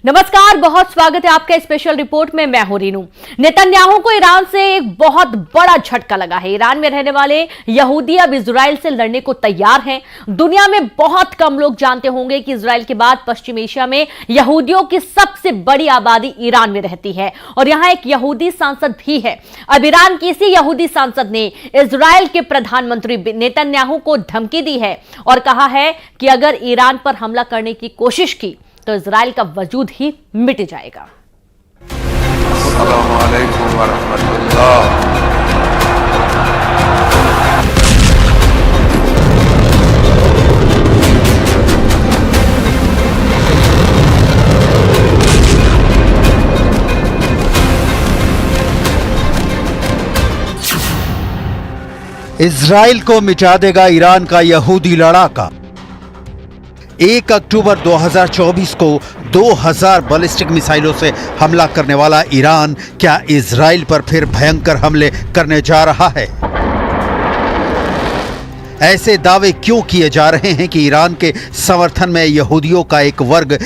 नमस्कार, बहुत स्वागत है आपका स्पेशल रिपोर्ट में। मैं हूं रीनू। नेतन्याहू को ईरान से एक बहुत बड़ा झटका लगा है। ईरान में रहने वाले यहूदी अब इजराइल से लड़ने को तैयार हैं। दुनिया में बहुत कम लोग जानते होंगे कि इजराइल के बाद पश्चिम एशिया में यहूदियों की सबसे बड़ी आबादी ईरान में रहती है और यहां एक यहूदी सांसद भी है। अब ईरान की इसी यहूदी सांसद ने इजराइल के प्रधानमंत्री नेतन्याहू को धमकी दी है और कहा है कि अगर ईरान पर हमला करने की कोशिश की तो इजराइल का वजूद ही मिट जाएगा। अस्सलामु अलैकुम वरहमतुल्लाह। इजराइल को मिटा देगा ईरान का यहूदी लड़ाका। 1 अक्टूबर 2024 को 2000 बैलिस्टिक मिसाइलों से हमला करने वाला ईरान क्या इजराइल पर फिर भयंकर हमले करने जा रहा है? ऐसे दावे क्यों किए जा रहे हैं कि ईरान के समर्थन में यहूदियों का एक वर्ग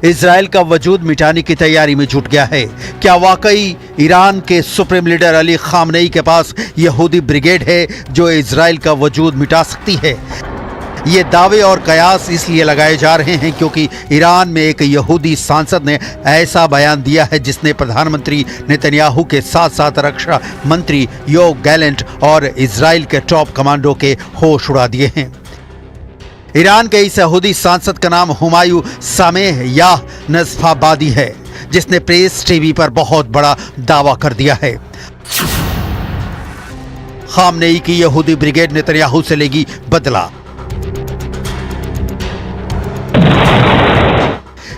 इजराइल का वजूद मिटाने की तैयारी में जुट गया है? क्या वाकई ईरान के सुप्रीम लीडर अली खामनेई के पास यहूदी ब्रिगेड है जो इजराइल का वजूद मिटा सकती है? ये दावे और कयास इसलिए लगाए जा रहे हैं क्योंकि ईरान में एक यहूदी सांसद ने ऐसा बयान दिया है जिसने प्रधानमंत्री नेतन्याहू के साथ साथ रक्षा मंत्री योव गैलेंट और इजराइल के टॉप कमांडो के होश उड़ा दिए हैं। ईरान के इस यहूदी सांसद का नाम हुमायूं सामेह याह नज़फ़ाबादी है, जिसने प्रेस टीवी पर बहुत बड़ा दावा कर दिया है। खामनेई की यहूदी ब्रिगेड नेतन्याहू से लेगी बदला।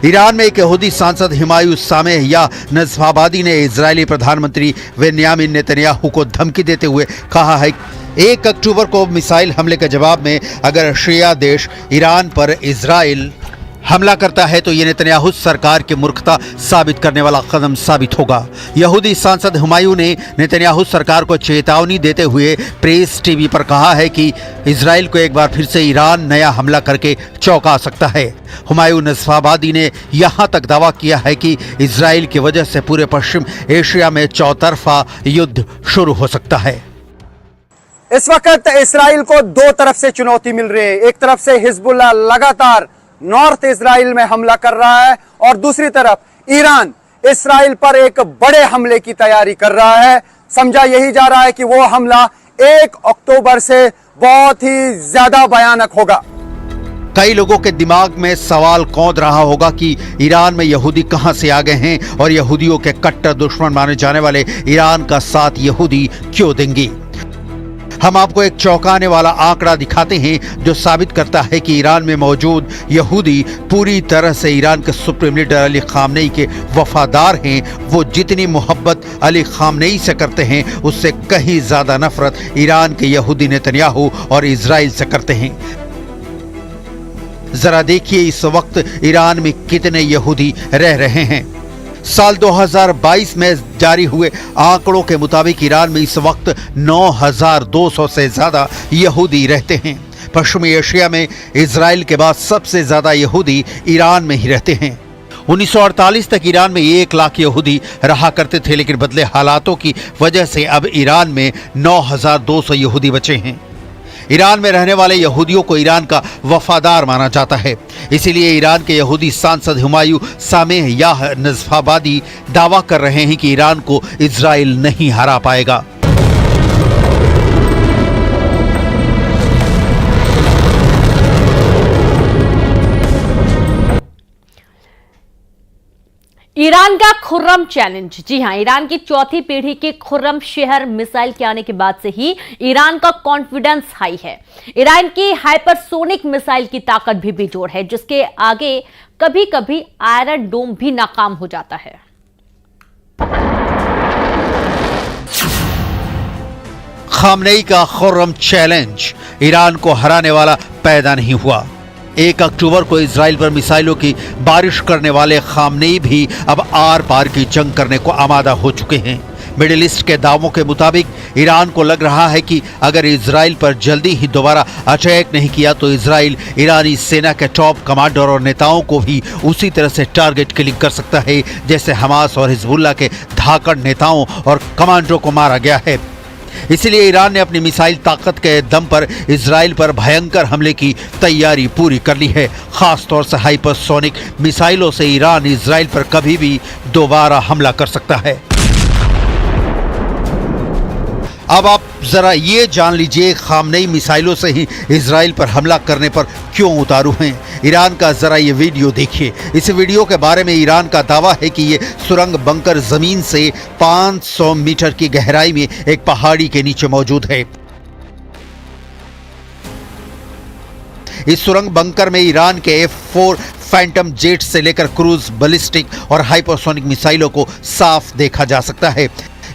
ईरान में एक यहूदी सांसद हुमायूं सामेह याह नज़फ़ाबादी ने इजरायली प्रधानमंत्री बेंयामिन नेतन्याहू को धमकी देते हुए कहा है 1 अक्टूबर को मिसाइल हमले के जवाब में अगर शिया देश ईरान पर इजराइल हमला करता है तो ये नेतन्याहू सरकार की मूर्खता साबित करने वाला कदम साबित होगा। यहूदी सांसद हुमायूं ने नेतन्याहू सरकार को चेतावनी देते हुए प्रेस टीवी पर कहा है कि इजराइल को एक बार फिर से ईरान नया हमला करके चौंका सकता है। हुमायूं नज़फ़ाबादी ने यहाँ तक दावा किया है कि इजराइल की वजह से पूरे पश्चिम एशिया में चौतरफा युद्ध शुरू हो सकता है। इस वक्त इजराइल को दो तरफ से चुनौती मिल रही है। एक तरफ से हिजबुल्लाह लगातार नॉर्थ इजराइल में हमला कर रहा है और दूसरी तरफ ईरान इजराइल पर एक बड़े हमले की तैयारी कर रहा है। समझा यही जा रहा है कि वो हमला 1 अक्टूबर से बहुत ही ज्यादा भयानक होगा। कई लोगों के दिमाग में सवाल कौंध रहा होगा कि ईरान में यहूदी कहां से आ गए हैं और यहूदियों के कट्टर दुश्मन माने जाने वाले ईरान का साथ यहूदी क्यों देंगे। हम आपको एक चौंकाने वाला आंकड़ा दिखाते हैं जो साबित करता है कि ईरान में मौजूद यहूदी पूरी तरह से ईरान के सुप्रीम लीडर अली खामनेई के वफादार हैं। वो जितनी मोहब्बत अली खामनेई से करते हैं उससे कहीं ज्यादा नफरत ईरान के यहूदी नेतन्याहू और इजराइल से करते हैं। जरा देखिए इस वक्त ईरान में कितने यहूदी रह रहे हैं। साल 2022 में जारी हुए आंकड़ों के मुताबिक ईरान में इस वक्त 9,200 से ज्यादा यहूदी रहते हैं। पश्चिमी एशिया में इजराइल के बाद सबसे ज्यादा यहूदी ईरान में ही रहते हैं। 1948 तक ईरान में 1 लाख यहूदी रहा करते थे, लेकिन बदले हालातों की वजह से अब ईरान में 9,200 यहूदी बचे हैं। ईरान में रहने वाले यहूदियों को ईरान का वफादार माना जाता है। इसीलिए ईरान के यहूदी सांसद हुमायूं सामेह याह नज़फ़ाबादी दावा कर रहे हैं कि ईरान को इजराइल नहीं हरा पाएगा। ईरान का खुर्रम चैलेंज। जी हां, ईरान की चौथी पीढ़ी के खुर्रम शहर मिसाइल के आने के बाद से ही ईरान का कॉन्फिडेंस हाई है। ईरान की हाइपरसोनिक मिसाइल की ताकत भी बेजोड़ है, जिसके आगे कभी कभी आयरन डोम भी नाकाम हो जाता है। खामनेई का खुर्रम चैलेंज ईरान को हराने वाला पैदा नहीं हुआ। 1 अक्टूबर को इजराइल पर मिसाइलों की बारिश करने वाले खामनेई भी अब आर पार की जंग करने को आमादा हो चुके हैं। मिडिल ईस्ट के दावों के मुताबिक ईरान को लग रहा है कि अगर इजराइल पर जल्दी ही दोबारा अटैक नहीं किया तो इजराइल ईरानी सेना के टॉप कमांडर और नेताओं को भी उसी तरह से टारगेट किलिंग कर सकता है जैसे हमास और हिजबुल्लाह के धाकड़ नेताओं और कमांडरों को मारा गया है। इसलिए ईरान ने अपनी मिसाइल ताकत के दम पर इजराइल पर भयंकर हमले की तैयारी पूरी कर ली है। खास तौर से हाइपरसोनिक मिसाइलों से ईरान इजराइल पर कभी भी दोबारा हमला कर सकता है। अब आप जरा ये जान लीजिए खामनेई मिसाइलों से ही इजराइल पर हमला करने पर क्यों उतारू हैं। ईरान का जरा ये वीडियो देखिए। इस वीडियो के बारे में ईरान का दावा है कि ये सुरंग बंकर जमीन से 500 मीटर की गहराई में एक पहाड़ी के नीचे मौजूद है। इस सुरंग बंकर में ईरान के F4 फैंटम जेट से लेकर क्रूज, बैलिस्टिक और हाइपरसोनिक मिसाइलों को साफ देखा जा सकता है।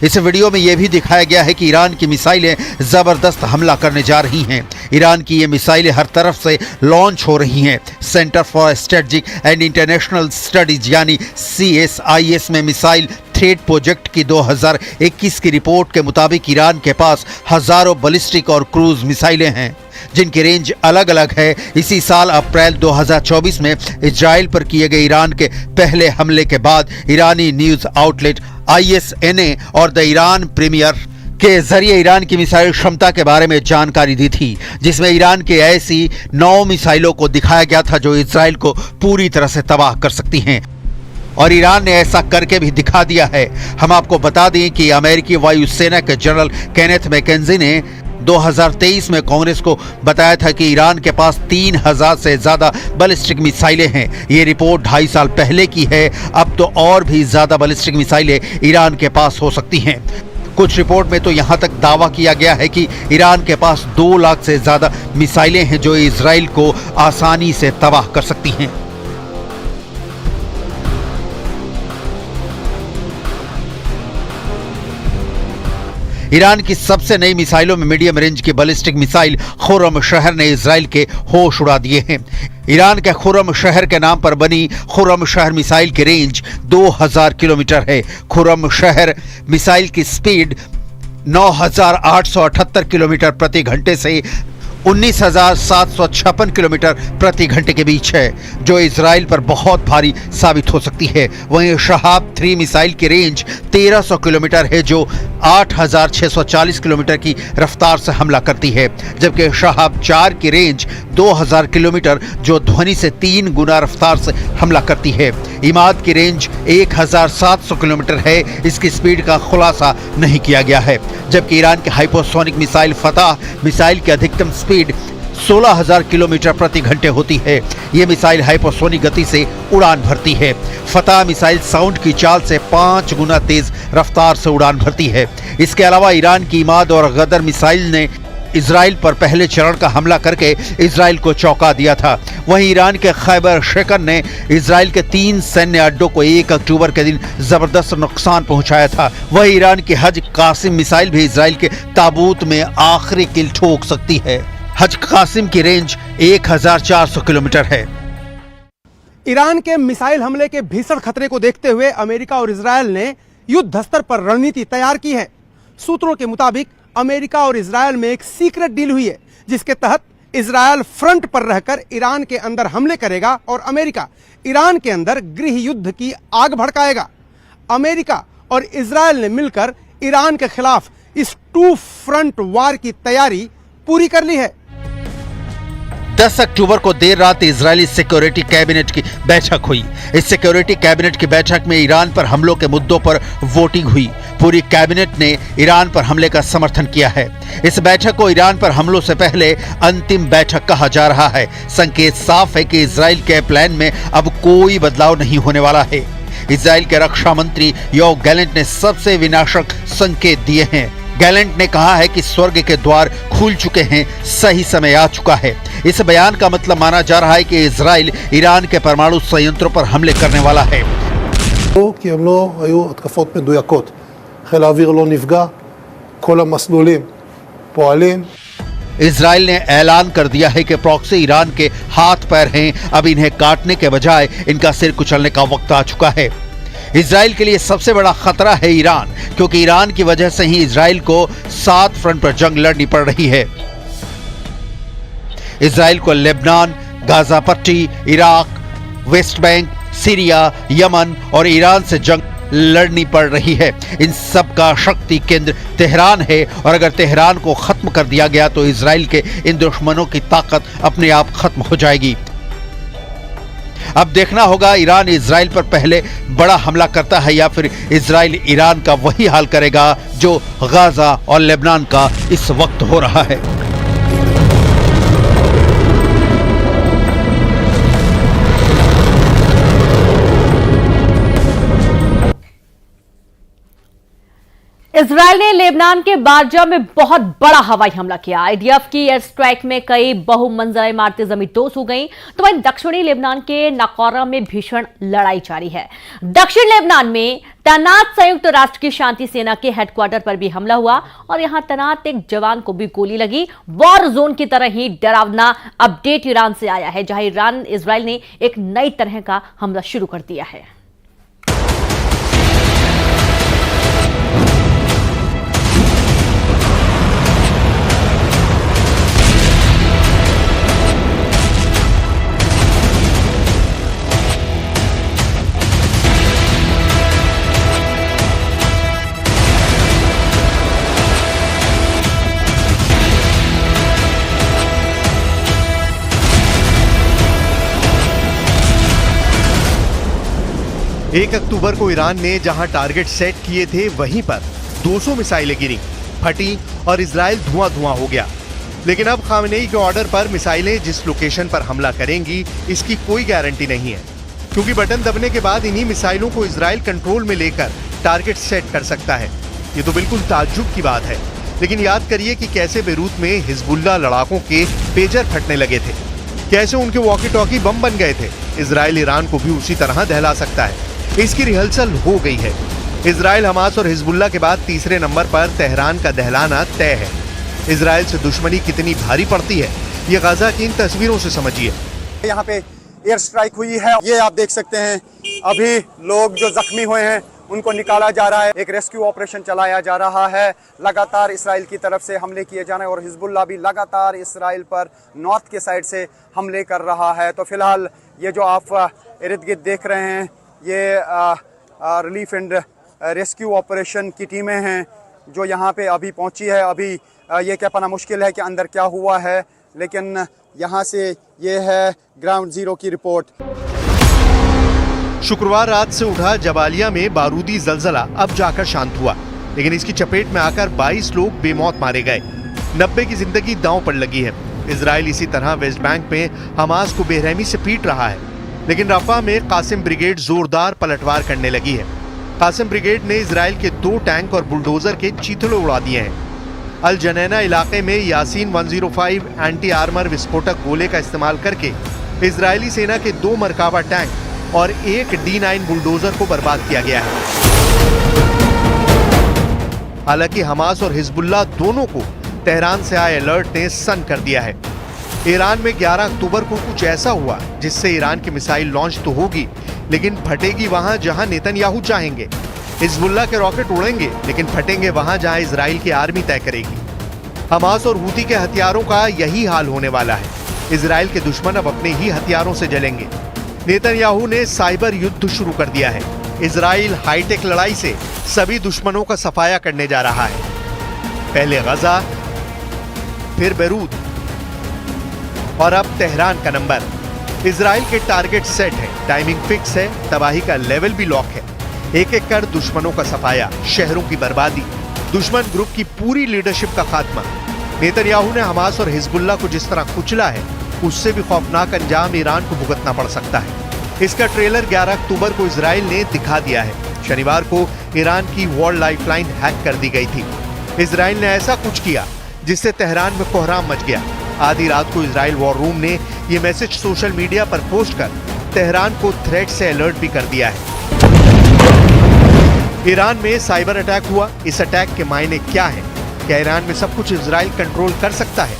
इस वीडियो में यह भी दिखाया गया है कि ईरान की मिसाइलें जबरदस्त हमला करने जा रही हैं। ईरान की ये मिसाइलें हर तरफ से लॉन्च हो रही हैं। Centre for strategic and international studies यानी CSIS में मिसाइल थ्रेट प्रोजेक्ट की 2021 की रिपोर्ट के मुताबिक ईरान के पास हजारों बैलिस्टिक और क्रूज मिसाइलें हैं जिनकी रेंज अलग अलग है। इसी साल अप्रैल 2024 में इजराइल पर किए गए ईरान के पहले हमले के बाद ईरानी न्यूज आउटलेट ISNA और द ईरान प्रीमियर के जरिए ईरान की मिसाइल क्षमता के बारे में जानकारी दी थी, जिसमें ईरान के ऐसी 9 मिसाइलों को दिखाया गया था जो इजराइल को पूरी तरह से तबाह कर सकती हैं। और ईरान ने ऐसा करके भी दिखा दिया है। हम आपको बता दें कि अमेरिकी वायुसेना के जनरल केनेथ मैकेंजी ने 2023 में कांग्रेस को बताया था कि ईरान के पास 3000 से ज्यादा बैलिस्टिक मिसाइलें हैं। ये रिपोर्ट 2.5 साल पहले की है। अब तो और भी ज्यादा बैलिस्टिक मिसाइलें ईरान के पास हो सकती हैं। कुछ रिपोर्ट में तो यहां तक दावा किया गया है कि ईरान के पास 2 लाख से ज्यादा मिसाइलें हैं जो इजराइल को आसानी से तबाह कर सकती हैं। ईरान की सबसे नई मिसाइलों में मीडियम रेंज की बैलिस्टिक मिसाइल खुर्रम शहर ने इजराइल के होश उड़ा दिए हैं। ईरान के खुर्रम शहर के नाम पर बनी खुर्रम शहर मिसाइल की रेंज 2000 किलोमीटर है। खुर्रम शहर मिसाइल की स्पीड 9878 किलोमीटर प्रति घंटे से 19,756 किलोमीटर प्रति घंटे के बीच है, जो इजराइल पर बहुत भारी साबित हो सकती है। वहीं शहाब 3 मिसाइल की रेंज 1300 किलोमीटर है, जो 8,640 किलोमीटर की रफ्तार से हमला करती है, जबकि शहाब 4 की रेंज 2000 किलोमीटर जो ध्वनि से 3 गुना रफ्तार से हमला करती है। इमाद की रेंज 1700 किलोमीटर है। इसकी स्पीड का खुलासा नहीं किया गया है, जबकि ईरान की हाइपरसोनिक मिसाइल फतह मिसाइल की अधिकतम स्पीड 16,000 किलोमीटर प्रति घंटे होती है। ये मिसाइल हाइपरसोनिक गति से उड़ान भरती है। फतह मिसाइल साउंड की चाल से 5 गुना तेज रफ्तार से उड़ान भरती है। इसके अलावा ईरान की इमाद और गदर मिसाइल ने इजराइल पर पहले चरण का हमला करके इजराइल को चौंका दिया था। वहीं ईरान के खैबर शेकन ने इजराइल के 3 सैन्य अड्डों को 1 अक्टूबर के दिन जबरदस्त नुकसान पहुंचाया था। वहीं ईरान की हज कासिम मिसाइल भी इजराइल के ताबूत में आखिरी किल ठोक सकती है। हज कासिम की रेंज 1400 किलोमीटर है। ईरान के मिसाइल हमले के भीषण खतरे को देखते हुए अमेरिका और इजरायल ने युद्ध स्तर पर रणनीति तैयार की है। सूत्रों के मुताबिक अमेरिका और इजरायल में एक सीक्रेट डील हुई है, जिसके तहत इजरायल फ्रंट पर रहकर ईरान के अंदर हमले करेगा और अमेरिका ईरान के अंदर गृह युद्ध की आग भड़काएगा। अमेरिका और इजरायल ने मिलकर ईरान के खिलाफ इस 2 फ्रंट वार की तैयारी पूरी कर ली है। 10 अक्टूबर को देर रात इजरायली सिक्योरिटी कैबिनेट की बैठक हुई। इस सिक्योरिटी कैबिनेट की बैठक में ईरान पर हमलों के मुद्दों पर वोटिंग हुई। पूरी कैबिनेट ने ईरान पर हमले का समर्थन किया है। इस बैठक को ईरान पर हमलों से पहले अंतिम बैठक कहा जा रहा है। संकेत साफ है कि इजराइल के प्लान में अब कोई बदलाव नहीं होने वाला है। इजराइल के रक्षा मंत्री योव गैलेंट ने सबसे विनाशक संकेत दिए हैं। गैलेंट ने कहा है कि स्वर्ग के द्वार खुल चुके हैं, सही समय आ चुका है। इस बयान का मतलब माना जा रहा है कि इजराइल ईरान के परमाणु संयंत्रों पर हमले करने वाला है। כי הם לא היו התקפות מדויקות. חיל האוויר לא נפגע, כל המסלולים פועלים. इजराइल ने ऐलान कर दिया है कि प्रॉक्सी ईरान के हाथ पैर हैं। अब इन्हें काटने के बजाय इनका सिर कुचलने का वक्त आ चुका है। इजराइल के लिए सबसे बड़ा खतरा है ईरान, क्योंकि ईरान की वजह से ही इजराइल को 7 फ्रंट पर जंग लड़नी पड़ रही है। इजराइल को लेबनान, गाजा पट्टी, Iraq, West Bank, Syria, Yemen और ईरान से जंग लड़नी पड़ रही है। इन सब का शक्ति केंद्र तेहरान है, और अगर तेहरान को खत्म कर दिया गया तो इजराइल के इन दुश्मनों की ताकत अपने आप खत्म हो जाएगी। अब देखना होगा ईरान इजराइल पर पहले बड़ा हमला करता है या फिर इजराइल ईरान का वही हाल करेगा जो गाजा और लेबनान का इस वक्त हो रहा है। इजराइल ने लेबनान के बारजा में बहुत बड़ा हवाई हमला किया। आईडीएफ की एयर स्ट्राइक में कई बहुमंजिला इमारतें जमींदोज हो गईं, तो वहीं दक्षिणी लेबनान के नाकोरा में भीषण लड़ाई जारी है। दक्षिण लेबनान में तैनात संयुक्त राष्ट्र की शांति सेना के हेडक्वार्टर पर भी हमला हुआ और यहां तैनात एक जवान को भी गोली लगी। वॉर जोन की तरह ही डरावना अपडेट ईरान से आया है, जहां इजराइल ने एक नई तरह का हमला शुरू कर दिया है। एक अक्टूबर को ईरान ने जहां टारगेट सेट किए थे वहीं पर 200 मिसाइलें गिरी, फटी और इजराइल धुआं धुआं हो गया। लेकिन अब खामेनेई के ऑर्डर पर मिसाइलें जिस लोकेशन पर हमला करेंगी इसकी कोई गारंटी नहीं है, क्योंकि बटन दबने के बाद इन्हीं मिसाइलों को इजराइल कंट्रोल में लेकर टारगेट सेट कर सकता है। ये तो बिल्कुल ताज्जुब की बात है। लेकिन याद करिए कि कैसे बेरूत में हिजबुल्लाह लड़ाकों के पेजर फटने लगे थे, कैसे उनके वॉकी टॉकी बम बन गए थे। इजराइल ईरान को भी उसी तरह दहला सकता है। इसकी रिहर्सल हो गई है। इजराइल, हमास और हिजबुल्लाह के बाद तीसरे नंबर पर तेहरान का दहलाना तय है। इजराइल से दुश्मनी कितनी भारी पड़ती है ये गाजा की इन तस्वीरों से समझिए। यहाँ पे एयर स्ट्राइक हुई है, ये आप देख सकते हैं। अभी लोग जो जख्मी हुए हैं उनको निकाला जा रहा है, एक रेस्क्यू ऑपरेशन चलाया जा रहा है। लगातार इसराइल की तरफ से हमले किए जा रहे हैं और हिजबुल्लाह भी लगातार इसराइल पर नॉर्थ के साइड से हमले कर रहा है। तो फिलहाल ये जो आप इर्द गिर्द देख रहे हैं ये रिलीफ एंड रेस्क्यू ऑपरेशन की टीमें हैं जो यहाँ पे अभी पहुँची है। अभी ये कह पाना मुश्किल है कि अंदर क्या हुआ है, लेकिन यहाँ से ये है ग्राउंड जीरो की रिपोर्ट। शुक्रवार रात से उठा जबालिया में बारूदी जलजला अब जाकर शांत हुआ, लेकिन इसकी चपेट में आकर 22 लोग बेमौत मारे गए। 90 की जिंदगी दांव पर लगी है। इजराइल इसी तरह वेस्ट बैंक में हमास को बेरहमी से पीट रहा है, लेकिन रफा में कासिम ब्रिगेड जोरदार पलटवार करने लगी है। कासिम ब्रिगेड ने इजराइल के 2 टैंक और बुलडोजर के चीथड़े उड़ा दिए हैं। अल जनैना इलाके में यासीन 105 एंटी आर्मर विस्फोटक गोले का इस्तेमाल करके इजरायली सेना के 2 मरकाबा टैंक और एक D9 बुलडोजर को बर्बाद किया गया है। हालांकि हमास और हिजबुल्लाह दोनों को तेहरान से आए अलर्ट ने सन्न कर दिया है। ईरान में 11 अक्टूबर को कुछ ऐसा हुआ जिससे ईरान की मिसाइल लॉन्च तो होगी, लेकिन फटेगी वहां जहां नेतन्याहू चाहेंगे। हिजबुल्लाह के रॉकेट उड़ेंगे, लेकिन फटेंगे वहां जहां इजराइल की आर्मी तय करेगी। हमास और हूती के हथियारों का यही हाल होने वाला है। इजराइल के दुश्मन अब अपने ही हथियारों से जलेंगे। नेतन्याहू ने साइबर युद्ध शुरू कर दिया है। इजराइल हाईटेक लड़ाई से सभी दुश्मनों का सफाया करने जा रहा है। पहले गजा, फिर बेरूत और अब तेहरान का नंबर। इजराइल के टारगेट सेट है, टाइमिंग फिक्स है, तबाही का लेवल भी लॉक है। एक एक कर दुश्मनों का सफाया, शहरों की बर्बादी, दुश्मन ग्रुप की पूरी लीडरशिप का खात्मा। नेतन्याहू ने हमास और हिजबुल्लाह को जिस तरह कुचला है, उससे भी खौफनाक अंजाम ईरान को भुगतना पड़ सकता है। इसका ट्रेलर 11 अक्टूबर को इजराइल ने दिखा दिया है। शनिवार को ईरान की वॉर लाइफलाइन हैक कर दी गई थी। इजराइल ने ऐसा कुछ किया जिससे तेहरान में कोहराम मच गया। आधी रात को इजराइल वॉर रूम ने यह मैसेज सोशल मीडिया पर पोस्ट कर तेहरान को थ्रेट से अलर्ट भी कर दिया है। ईरान में साइबर अटैक हुआ। इस अटैक के मायने क्या हैं? क्या ईरान में सब कुछ इजराइल कंट्रोल कर सकता है?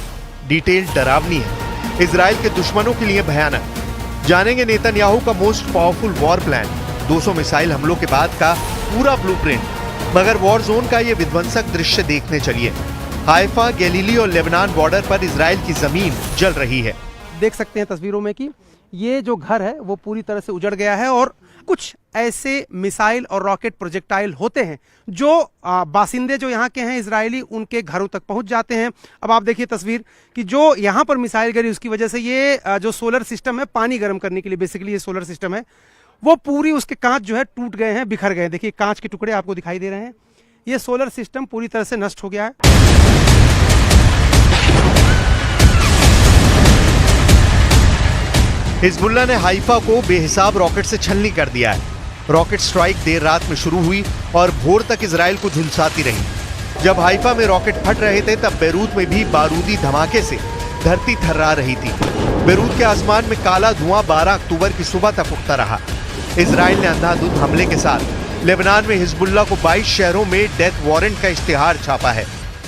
डिटेल डरावनी है, इजराइल के दुश्मनों के लिए भयानक। जानेंगे नेतन्याहू का most powerful war plan. 200 missile हमलों के बाद का पूरा ब्लूप्रिंट। मगर वॉर जोन का ये विध्वंसक दृश्य देखने चलिए। हाइफा, गैलीली और लेबनान बॉर्डर पर इजराइल की जमीन जल रही है। देख सकते हैं तस्वीरों में कि ये जो घर है वो पूरी तरह से उजड़ गया है और कुछ ऐसे मिसाइल और रॉकेट प्रोजेक्टाइल होते हैं जो बासिंदे जो यहाँ के हैं इजरायली, उनके घरों तक पहुंच जाते हैं। अब आप देखिए तस्वीर कि जो यहाँ पर मिसाइल गिरी उसकी वजह से ये जो सोलर सिस्टम है, पानी गर्म करने के लिए बेसिकली ये सोलर सिस्टम है, वो पूरी उसके कांच जो है टूट गए हैं, बिखर गए हैं। देखिए कांच के टुकड़े आपको दिखाई दे रहे हैं। ये सोलर सिस्टम पूरी तरह से नष्ट हो गया है। हिजबुल्लाह ने हाइफा को बेहिसाब रॉकेट से छलनी कर दिया है। रॉकेट स्ट्राइक देर रात में शुरू हुई और भोर तक इजराइल को झुलसाती रही। जब हाइफा में रॉकेट फट रहे थे तब बेरूत में भी बारूदी धमाके से धरती थर्रा रही थी। बेरूत के आसमान में काला धुआं 12 अक्टूबर की सुबह तक उठता रहा। इजराइल ने अंधाधुंध हमले के साथ लेबनान में हिजबुल्लाह को 22 शहरों में डेथ वारंट का इश्तिहार छापा है।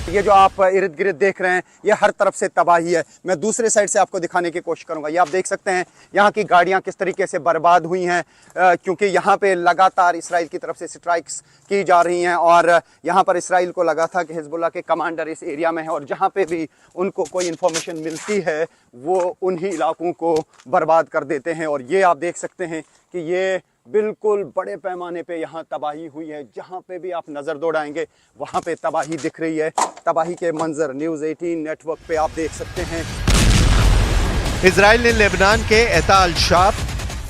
ये जो आप इर्द गिर्द देख रहे हैं, ये हर तरफ से तबाही है। मैं दूसरे साइड से आपको दिखाने की कोशिश करूंगा। ये आप देख सकते हैं यहाँ की गाड़ियाँ किस तरीके से बर्बाद हुई हैं, क्योंकि यहाँ पे लगातार इसराइल की तरफ से स्ट्राइक्स की जा रही हैं और यहाँ पर इसराइल को लगा था कि हिजबुल्लाह के कमांडर इस एरिया में है और जहाँ पे भी उनको कोई इन्फॉर्मेशन मिलती है वो उन्हीं इलाकों को बर्बाद कर देते हैं। और ये आप देख सकते हैं कि ये बिल्कुल बड़े पैमाने पे यहाँ तबाही हुई है। जहाँ पे भी आप नज़र दौड़ाएंगे वहाँ पे तबाही दिख रही है। तबाही के मंजर न्यूज़ 18 नेटवर्क पे आप देख सकते हैं। इजराइल ने लेबनान के एता अल शाब,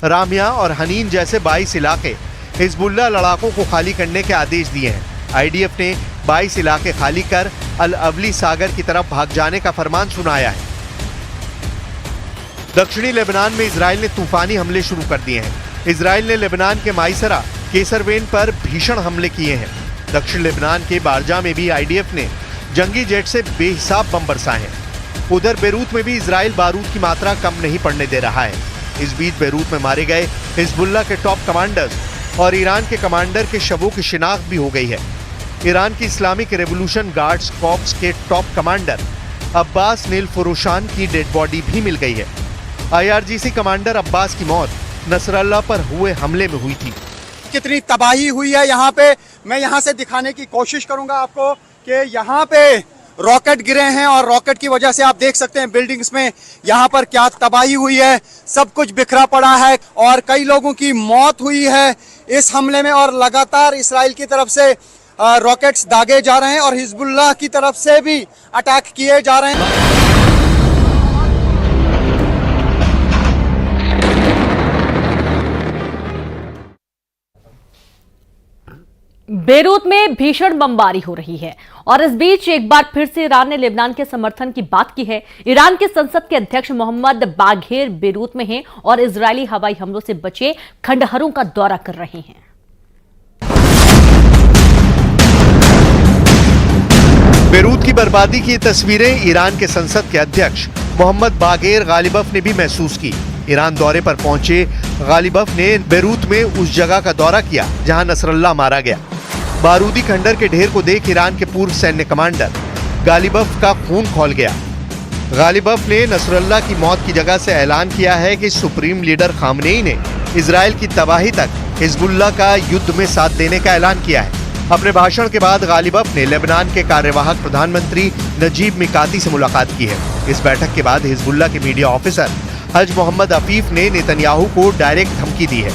रामिया और हनीन जैसे 22 इलाके हिजबुल्लाह लड़ाकों को खाली करने के आदेश दिए हैं। आईडीएफ ने 22 इलाके खाली कर अल अवली सागर की तरफ भाग जाने का फरमान सुनाया है। दक्षिणी लेबनान में इजराइल ने तूफानी हमले शुरू कर दिए हैं। इजराइल ने लेबनान के माइसरा, केसरवेन पर भीषण हमले किए हैं। दक्षिण लेबनान के बारजा में भी आईडीएफ ने जंगी जेट से बेहिसाब बम बरसाए हैं। उधर बेरूत में भी इजराइल बारूद की मात्रा कम नहीं पड़ने दे रहा है। इस बीच बेरूत में मारे गए हिजबुल्लाह के टॉप कमांडर्स और ईरान के कमांडर के शवों की शिनाख्त भी हो गई है। ईरान की इस्लामिक रेवोल्यूशन गार्ड्स कॉर्प्स के टॉप कमांडर अब्बास नील फुरुशान की डेड बॉडी भी मिल गई है। IRGC कमांडर अब्बास की मौत नसरल्लाह पर हुए हमले में हुई थी। कितनी तबाही हुई है यहाँ पे, मैं यहाँ से दिखाने की कोशिश करूंगा आपको कि यहाँ पे रॉकेट गिरे हैं और रॉकेट की वजह से आप देख सकते हैं बिल्डिंग्स में यहाँ पर क्या तबाही हुई है। सब कुछ बिखरा पड़ा है और कई लोगों की मौत हुई है इस हमले में। और लगातार इसराइल की तरफ से रॉकेट्स दागे जा रहे हैं और हिजबुल्लाह की तरफ से भी अटैक किए जा रहे हैं। बेरूत में भीषण बमबारी हो रही है और इस बीच एक बार फिर से ईरान ने लेबनान के समर्थन की बात की है। ईरान के संसद के अध्यक्ष मोहम्मद बाघेर बेरूत में हैं और इजरायली हवाई हमलों से बचे खंडहरों का दौरा कर रहे हैं। बेरूत की बर्बादी की तस्वीरें ईरान के संसद के अध्यक्ष मोहम्मद बाघेर गालिबफ ने भी महसूस की। ईरान दौरे पर पहुंचे गालिबफ ने बेरूत में उस जगह का दौरा किया जहां नसरल्लाह मारा गया। बारूदी खंडर के ढेर को देख ईरान के पूर्व सैन्य कमांडर गालिबफ का खून खौल गया। गालिबफ ने नसरल्लाह की मौत की जगह से ऐलान किया है कि सुप्रीम लीडर खामनेई ने इजराइल की तबाही तक हिजबुल्लाह का युद्ध में साथ देने का ऐलान किया है। अपने भाषण के बाद गालिबफ ने लेबनान के कार्यवाहक प्रधानमंत्री नजीब मिकाती से मुलाकात की है। इस बैठक के बाद हिजबुल्लाह के मीडिया ऑफिसर हज मोहम्मद अफीफ ने नेतन्याहू को डायरेक्ट धमकी दी है।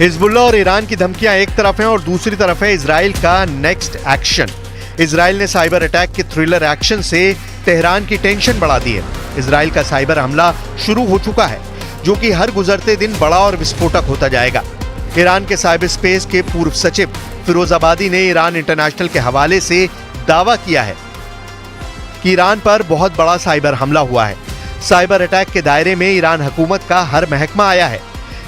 हिजबुल्लाह और ईरान की धमकियां एक तरफ हैं और दूसरी तरफ है इजराइल का नेक्स्ट एक्शन। इजराइल ने साइबर अटैक के थ्रिलर एक्शन से तेहरान की टेंशन बढ़ा दी है। इजराइल का साइबर हमला शुरू हो चुका है जो कि हर गुजरते दिन बड़ा और विस्फोटक होता जाएगा। ईरान के साइबर स्पेस के पूर्व सचिव फिरोज आबादी ने ईरान इंटरनेशनल के हवाले से दावा किया है कि ईरान पर बहुत बड़ा साइबर हमला हुआ है। साइबर अटैक के दायरे में ईरान हुकूमत का हर महकमा आया है।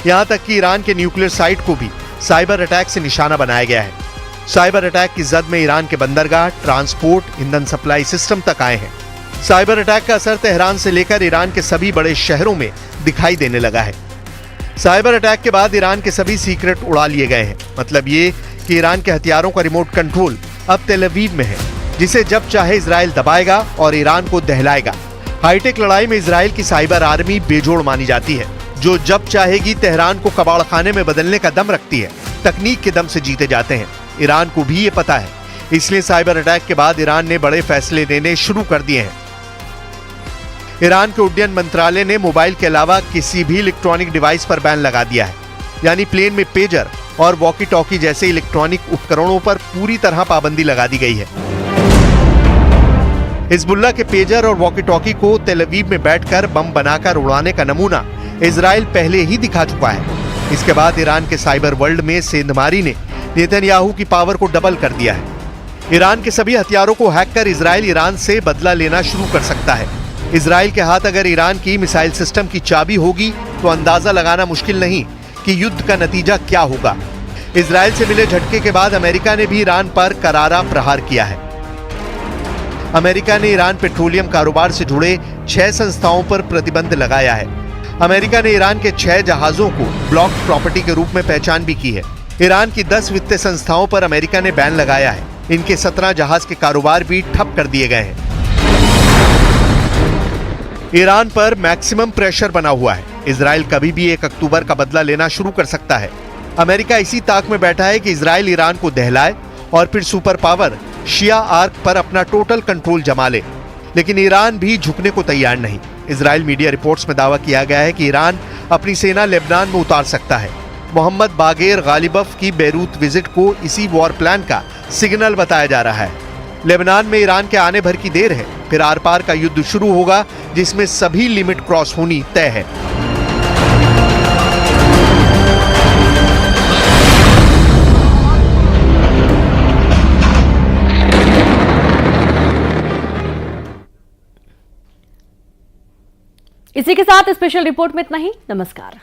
यहाँ तक कि ईरान के न्यूक्लियर साइट को भी साइबर अटैक से निशाना बनाया गया है। साइबर अटैक की जद में ईरान के बंदरगाह, ट्रांसपोर्ट, ईंधन सप्लाई सिस्टम तक आए हैं। साइबर अटैक का असर तेहरान से लेकर ईरान के सभी बड़े शहरों में दिखाई देने लगा है। साइबर अटैक के बाद ईरान के सभी सीक्रेट उड़ा लिए गए हैं। मतलब ये कि ईरान के हथियारों का रिमोट कंट्रोल अब तेल अवीव में है, जिसे जब चाहे इजराइल दबाएगा और ईरान को दहलाएगा। हाईटेक लड़ाई में इजराइल की साइबर आर्मी बेजोड़ मानी जाती है, जो जब चाहेगी तेहरान को कबाड़ खाने में बदलने का दम रखती है। तकनीक के दम से जीते जाते हैं। ईरान को भी ये पता है, इसलिए साइबर अटैक के बाद ईरान ने बड़े फैसले लेने शुरू कर दिए हैं। ईरान के उड्डयन मंत्रालय ने मोबाइल के अलावा किसी भी इलेक्ट्रॉनिक डिवाइस पर बैन लगा दिया है, यानी प्लेन में पेजर और वॉकी टॉकी जैसे इलेक्ट्रॉनिक उपकरणों पर पूरी तरह पाबंदी लगा दी गई है। हिजबुल्लाह के पेजर और वॉकी टॉकी को तेल अवीव में बैठकर बम बनाकर उड़ाने का नमूना इजराइल पहले ही दिखा चुका है। इसके बाद ईरान के साइबर वर्ल्ड में सेंधमारी ने नेतन्याहू की पावर को डबल कर दिया है। ईरान के सभी हथियारों को हैक कर इजराइल ईरान से बदला लेना शुरू कर सकता है। इजराइल के हाथ अगर ईरान की मिसाइल सिस्टम की चाबी होगी तो अंदाजा लगाना मुश्किल नहीं कि युद्ध का नतीजा क्या होगा। इजराइल से मिले झटके के बाद अमेरिका ने भी ईरान पर करारा प्रहार किया है। अमेरिका ने ईरान पेट्रोलियम कारोबार से जुड़े 6 संस्थाओं पर प्रतिबंध लगाया है। अमेरिका ने ईरान के 6 जहाजों को ब्लॉक प्रॉपर्टी के रूप में पहचान भी की है। ईरान की 10 वित्तीय संस्थाओं पर अमेरिका ने बैन लगाया है। इनके 17 जहाज के कारोबार भी ठप कर दिए गए हैं। ईरान पर मैक्सिमम प्रेशर बना हुआ है। इजराइल कभी भी 1 अक्टूबर का बदला लेना शुरू कर सकता है। अमेरिका इसी ताक में बैठा है कि इजराइल ईरान को दहलाए और फिर सुपर पावर शिया आर्क पर अपना टोटल कंट्रोल जमा ले। लेकिन ईरान भी झुकने को तैयार नहीं। इजराइल मीडिया रिपोर्ट्स में दावा किया गया है कि ईरान अपनी सेना लेबनान में उतार सकता है। मोहम्मद बागेर गालिबफ की बेरूत विजिट को इसी वॉर प्लान का सिग्नल बताया जा रहा है। लेबनान में ईरान के आने भर की देर है, फिर आर पार का युद्ध शुरू होगा, जिसमें सभी लिमिट क्रॉस होनी तय है। इसी के साथ स्पेशल रिपोर्ट में इतना ही। नमस्कार।